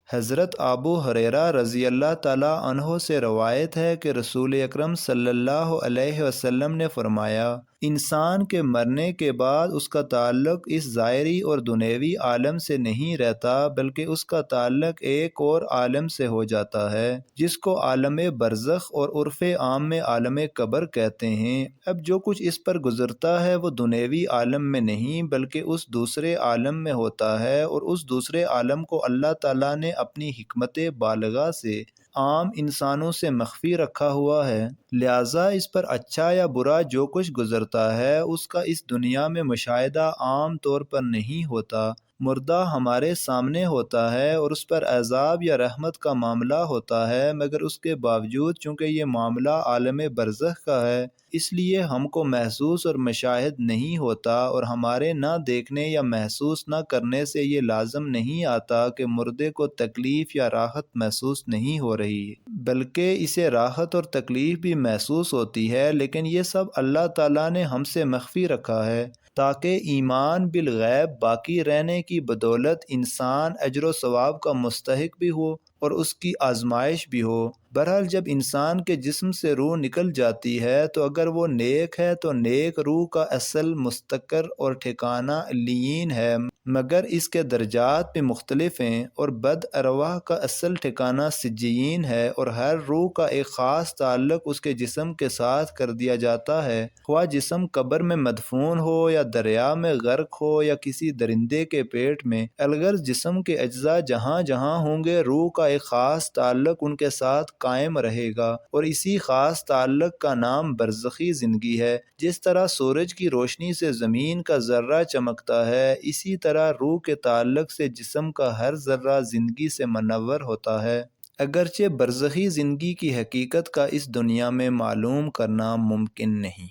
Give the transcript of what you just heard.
حضرت ابو ہریرہ رضی اللہ تعالیٰ عنہ سے روایت ہے کہ رسول اکرم صلی اللہ علیہ وسلم نے فرمایا، انسان کے مرنے کے بعد اس کا تعلق اس ظاہری اور دنیوی عالم سے نہیں رہتا، بلکہ اس کا تعلق ایک اور عالم سے ہو جاتا ہے جس کو عالم برزخ اور عرف عام میں عالم قبر کہتے ہیں۔ اب جو کچھ اس پر گزرتا ہے وہ دنیوی عالم میں نہیں بلکہ اس دوسرے عالم میں ہوتا ہے، اور اس دوسرے عالم کو اللہ تعالیٰ نے اپنی حکمت بالغہ سے عام انسانوں سے مخفی رکھا ہوا ہے، لہٰذا اس پر اچھا یا برا جو کچھ گزرتا ہے اس کا اس دنیا میں مشاہدہ عام طور پر نہیں ہوتا۔ مردہ ہمارے سامنے ہوتا ہے اور اس پر عذاب یا رحمت کا معاملہ ہوتا ہے، مگر اس کے باوجود چونکہ یہ معاملہ عالم برزخ کا ہے اس لیے ہم کو محسوس اور مشاہد نہیں ہوتا، اور ہمارے نہ دیکھنے یا محسوس نہ کرنے سے یہ لازم نہیں آتا کہ مردے کو تکلیف یا راحت محسوس نہیں ہو رہی، بلکہ اسے راحت اور تکلیف بھی محسوس ہوتی ہے، لیکن یہ سب اللہ تعالیٰ نے ہم سے مخفی رکھا ہے تاکہ ایمان بالغیب باقی رہنے کی بدولت انسان اجر و ثواب کا مستحق بھی ہو اور اس کی آزمائش بھی ہو۔ بہرحال جب انسان کے جسم سے روح نکل جاتی ہے تو اگر وہ نیک ہے تو نیک روح کا اصل مستقر اور ٹھکانہ علیین ہے، مگر اس کے درجات بھی مختلف ہیں، اور بد ارواح کا اصل ٹھکانہ سجین ہے، اور ہر روح کا ایک خاص تعلق اس کے جسم کے ساتھ کر دیا جاتا ہے، خواہ جسم قبر میں مدفون ہو یا دریا میں غرق ہو یا کسی درندے کے پیٹ میں، الغرض جسم کے اجزاء جہاں جہاں ہوں گے روح کا ایک خاص تعلق ان کے ساتھ قائم رہے گا، اور اسی خاص تعلق کا نام برزخی زندگی ہے۔ جس طرح سورج کی روشنی سے زمین کا ذرہ چمکتا ہے، اسی طرح روح کے تعلق سے جسم کا ہر ذرہ زندگی سے منور ہوتا ہے، اگرچہ برزخی زندگی کی حقیقت کا اس دنیا میں معلوم کرنا ممکن نہیں۔